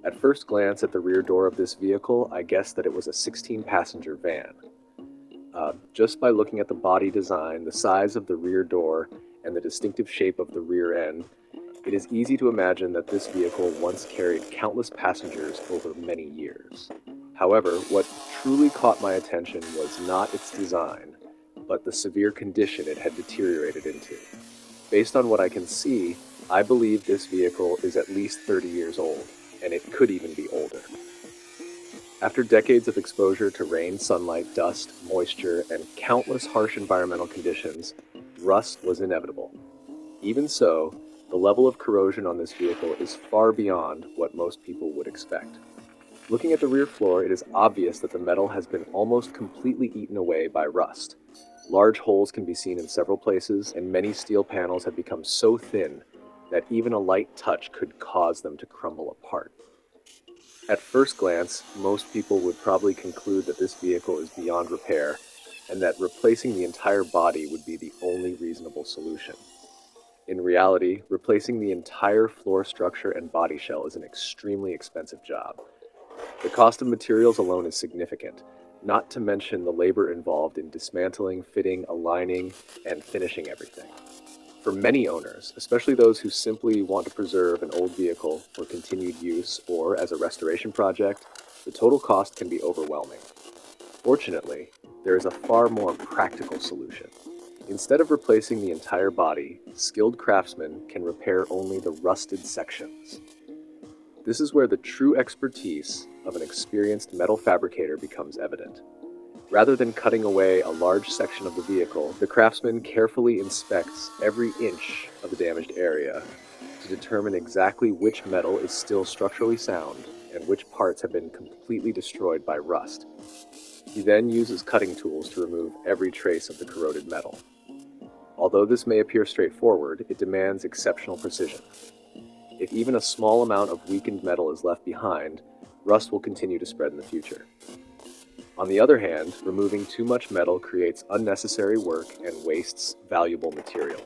At first glance at the rear door of this vehicle, I guessed that it was a 16-passenger van. Just by looking at the body design, the size of the rear door, and the distinctive shape of the rear end, it is easy to imagine that this vehicle once carried countless passengers over many years. However, what truly caught my attention was not its design, but the severe condition it had deteriorated into. Based on what I can see, I believe this vehicle is at least 30 years old, and it could even be older. After decades of exposure to rain, sunlight, dust, moisture, and countless harsh environmental conditions, rust was inevitable. Even so, the level of corrosion on this vehicle is far beyond what most people would expect. Looking at the rear floor, it is obvious that the metal has been almost completely eaten away by rust. Large holes can be seen in several places, and many steel panels have become so thin that even a light touch could cause them to crumble apart. At first glance, most people would probably conclude that this vehicle is beyond repair, and that replacing the entire body would be the only reasonable solution. In reality, replacing the entire floor structure and body shell is an extremely expensive job. The cost of materials alone is significant, not to mention the labor involved in dismantling, fitting, aligning, and finishing everything. For many owners, especially those who simply want to preserve an old vehicle for continued use or as a restoration project, the total cost can be overwhelming. Fortunately, there is a far more practical solution. Instead of replacing the entire body, skilled craftsmen can repair only the rusted sections. This is where the true expertise of an experienced metal fabricator becomes evident. Rather than cutting away a large section of the vehicle, the craftsman carefully inspects every inch of the damaged area to determine exactly which metal is still structurally sound and which parts have been completely destroyed by rust. He then uses cutting tools to remove every trace of the corroded metal. Although this may appear straightforward, it demands exceptional precision. If even a small amount of weakened metal is left behind, rust will continue to spread in the future. On the other hand, removing too much metal creates unnecessary work and wastes valuable material.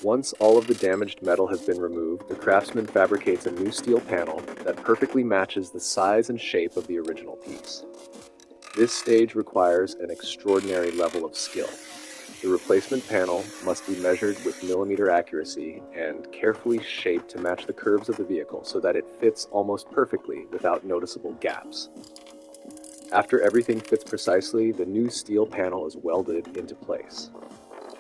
Once all of the damaged metal has been removed, the craftsman fabricates a new steel panel that perfectly matches the size and shape of the original piece. This stage requires an extraordinary level of skill. The replacement panel must be measured with millimeter accuracy and carefully shaped to match the curves of the vehicle so that it fits almost perfectly without noticeable gaps. After everything fits precisely, the new steel panel is welded into place.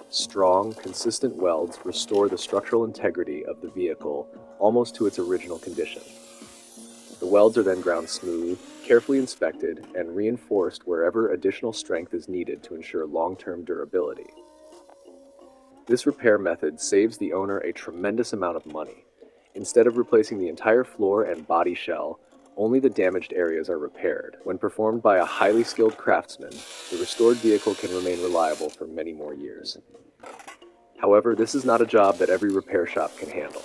Strong, consistent welds restore the structural integrity of the vehicle almost to its original condition. The welds are then ground smooth, carefully inspected, and reinforced wherever additional strength is needed to ensure long-term durability. This repair method saves the owner a tremendous amount of money. Instead of replacing the entire floor and body shell, only the damaged areas are repaired. When performed by a highly skilled craftsman, the restored vehicle can remain reliable for many more years. However, this is not a job that every repair shop can handle.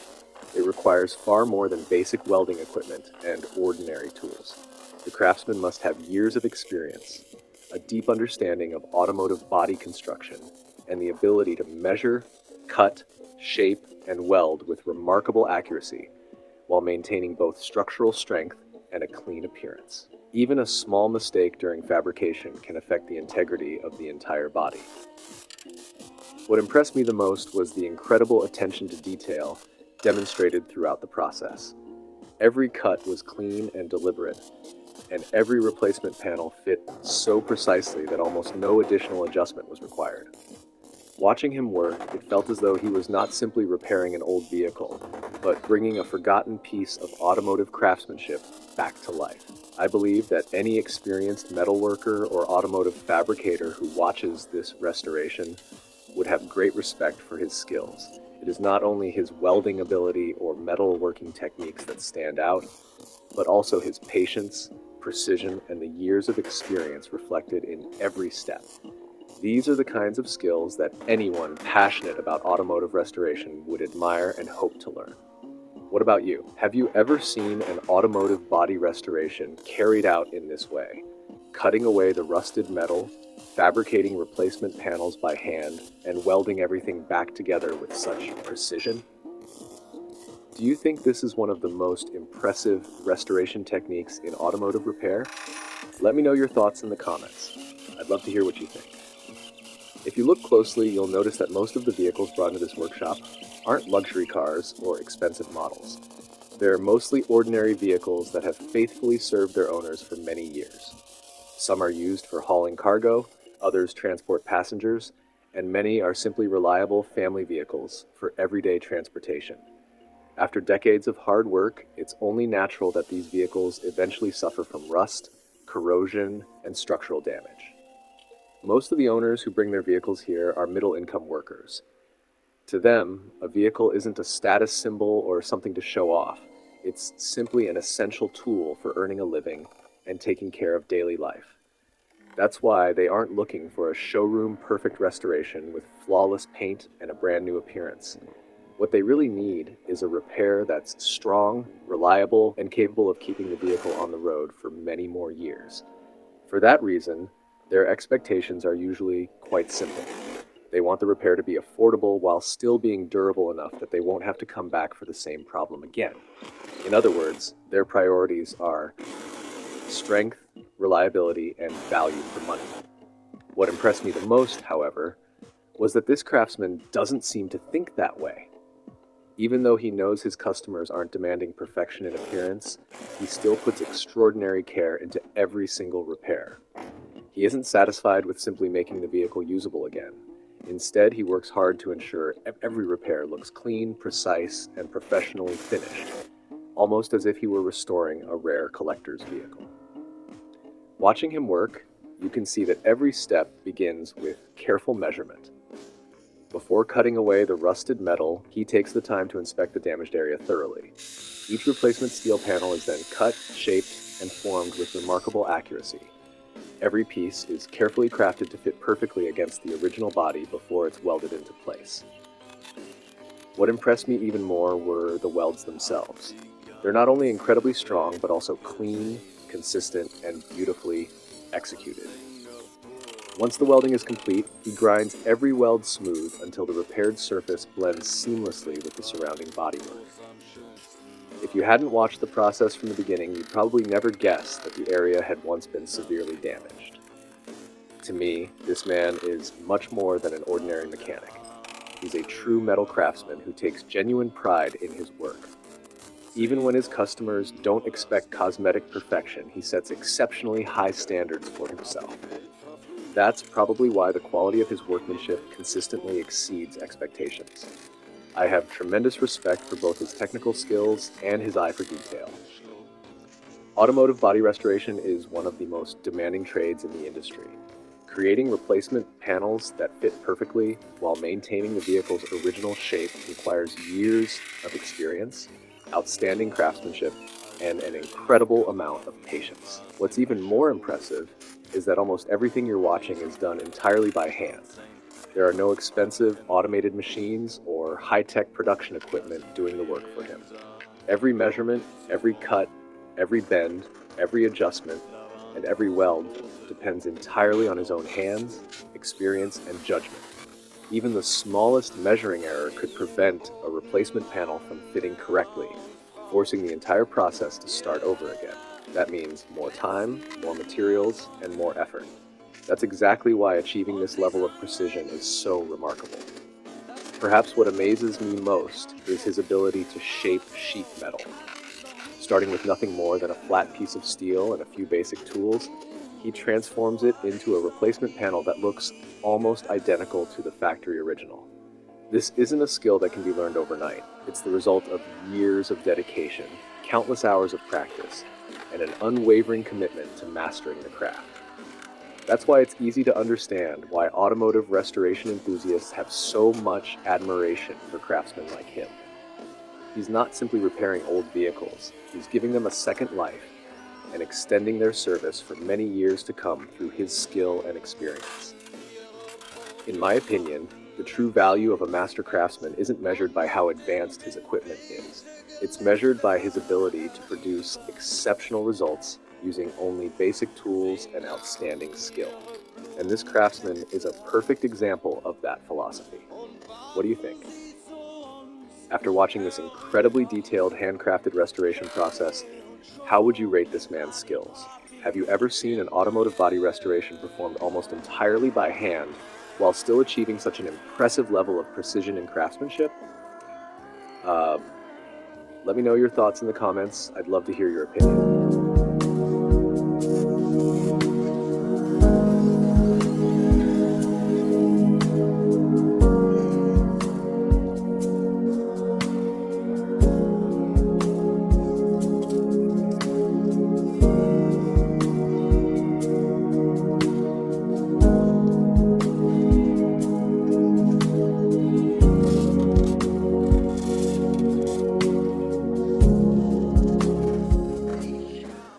It requires far more than basic welding equipment and ordinary tools. The craftsman must have years of experience, a deep understanding of automotive body construction, and the ability to measure, cut, shape, and weld with remarkable accuracy while maintaining both structural strength and a clean appearance. Even a small mistake during fabrication can affect the integrity of the entire body. What impressed me the most was the incredible attention to detail demonstrated throughout the process. Every cut was clean and deliberate, and every replacement panel fit so precisely that almost no additional adjustment was required. Watching him work, it felt as though he was not simply repairing an old vehicle, but bringing a forgotten piece of automotive craftsmanship back to life. I believe that any experienced metalworker or automotive fabricator who watches this restoration would have great respect for his skills. It is not only his welding ability or metalworking techniques that stand out, but also his patience, precision, and the years of experience reflected in every step. These are the kinds of skills that anyone passionate about automotive restoration would admire and hope to learn. What about you? Have you ever seen an automotive body restoration carried out in this way? Cutting away the rusted metal, fabricating replacement panels by hand, and welding everything back together with such precision? Do you think this is one of the most impressive restoration techniques in automotive repair? Let me know your thoughts in the comments. I'd love to hear what you think. If you look closely, you'll notice that most of the vehicles brought into this workshop aren't luxury cars or expensive models. They're mostly ordinary vehicles that have faithfully served their owners for many years. Some are used for hauling cargo, others transport passengers, and many are simply reliable family vehicles for everyday transportation. After decades of hard work, it's only natural that these vehicles eventually suffer from rust, corrosion, and structural damage. Most of the owners who bring their vehicles here are middle-income workers. To them, a vehicle isn't a status symbol or something to show off. It's simply an essential tool for earning a living and taking care of daily life. That's why they aren't looking for a showroom-perfect restoration with flawless paint and a brand new appearance. What they really need is a repair that's strong, reliable, and capable of keeping the vehicle on the road for many more years. For that reason, their expectations are usually quite simple. They want the repair to be affordable while still being durable enough that they won't have to come back for the same problem again. In other words, their priorities are strength, reliability, and value for money. What impressed me the most, however, was that this craftsman doesn't seem to think that way. Even though he knows his customers aren't demanding perfection in appearance, he still puts extraordinary care into every single repair. He isn't satisfied with simply making the vehicle usable again. Instead, he works hard to ensure every repair looks clean, precise, and professionally finished, almost as if he were restoring a rare collector's vehicle. Watching him work, you can see that every step begins with careful measurement. Before cutting away the rusted metal, he takes the time to inspect the damaged area thoroughly. Each replacement steel panel is then cut, shaped, and formed with remarkable accuracy. Every piece is carefully crafted to fit perfectly against the original body before it's welded into place. What impressed me even more were the welds themselves. They're not only incredibly strong, but also clean, consistent, and beautifully executed. Once the welding is complete, he grinds every weld smooth until the repaired surface blends seamlessly with the surrounding bodywork. If you hadn't watched the process from the beginning, you'd probably never guess that the area had once been severely damaged. To me, this man is much more than an ordinary mechanic. He's a true metal craftsman who takes genuine pride in his work. Even when his customers don't expect cosmetic perfection, he sets exceptionally high standards for himself. That's probably why the quality of his workmanship consistently exceeds expectations. I have tremendous respect for both his technical skills and his eye for detail. Automotive body restoration is one of the most demanding trades in the industry. Creating replacement panels that fit perfectly while maintaining the vehicle's original shape requires years of experience, outstanding craftsmanship, and an incredible amount of patience. What's even more impressive is that almost everything you're watching is done entirely by hand. There are no expensive automated machines or high-tech production equipment doing the work for him. Every measurement, every cut, every bend, every adjustment, and every weld depends entirely on his own hands, experience, and judgment. Even the smallest measuring error could prevent a replacement panel from fitting correctly, forcing the entire process to start over again. That means more time, more materials, and more effort. That's exactly why achieving this level of precision is so remarkable. Perhaps what amazes me most is his ability to shape sheet metal. Starting with nothing more than a flat piece of steel and a few basic tools, he transforms it into a replacement panel that looks almost identical to the factory original. This isn't a skill that can be learned overnight. It's the result of years of dedication, countless hours of practice, and an unwavering commitment to mastering the craft. That's why it's easy to understand why automotive restoration enthusiasts have so much admiration for craftsmen like him. He's not simply repairing old vehicles, he's giving them a second life and extending their service for many years to come through his skill and experience. In my opinion, the true value of a master craftsman isn't measured by how advanced his equipment is. It's measured by his ability to produce exceptional results using only basic tools and outstanding skill. And this craftsman is a perfect example of that philosophy. What do you think? After watching this incredibly detailed handcrafted restoration process, how would you rate this man's skills? Have you ever seen an automotive body restoration performed almost entirely by hand while still achieving such an impressive level of precision and craftsmanship? Uh, Let me know your thoughts in the comments. I'd love to hear your opinion.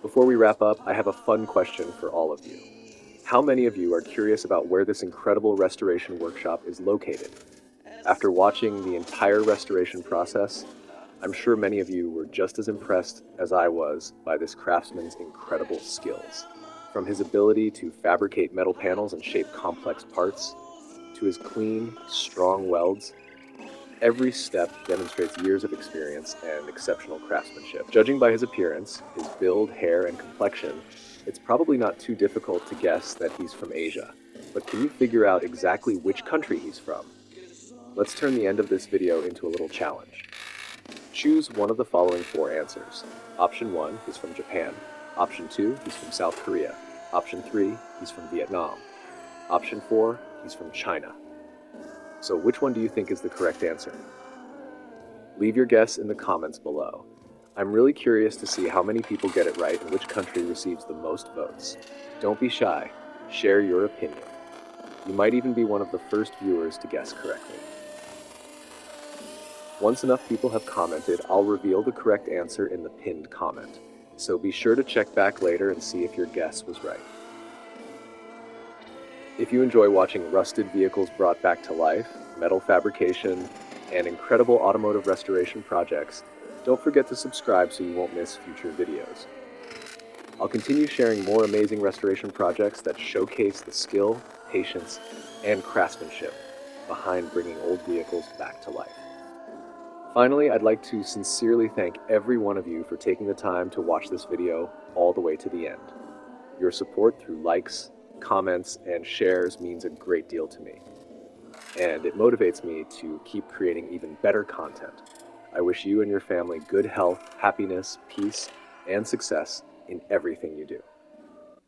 Before we wrap up, I have a fun question for all of you. How many of you are curious about where this incredible restoration workshop is located? After watching the entire restoration process, I'm sure many of you were just as impressed as I was by this craftsman's incredible skills. From his ability to fabricate metal panels and shape complex parts, to his clean, strong welds, every step demonstrates years of experience and exceptional craftsmanship. Judging by his appearance, his build, hair, and complexion, it's probably not too difficult to guess that he's from Asia. But can you figure out exactly which country he's from? Let's turn the end of this video into a little challenge. Choose one of the following 4 answers. Option 1, he's from Japan. Option 2, he's from South Korea. Option 3, he's from Vietnam. Option 4, he's from China. So which one do you think is the correct answer? Leave your guess in the comments below. I'm really curious to see how many people get it right and which country receives the most votes. Don't be shy. Share your opinion. You might even be one of the first viewers to guess correctly. Once enough people have commented, I'll reveal the correct answer in the pinned comment. So be sure to check back later and see if your guess was right. If you enjoy watching rusted vehicles brought back to life, metal fabrication, and incredible automotive restoration projects, don't forget to subscribe so you won't miss future videos. I'll continue sharing more amazing restoration projects that showcase the skill, patience, and craftsmanship behind bringing old vehicles back to life. Finally, I'd like to sincerely thank every one of you for taking the time to watch this video all the way to the end. Your support through likes, comments, and shares means a great deal to me, and it motivates me to keep creating even better content. I wish you and your family good health, happiness, peace, and success in everything you do.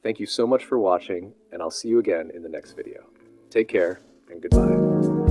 Thank you so much for watching, and I'll see you again in the next video. Take care, and goodbye.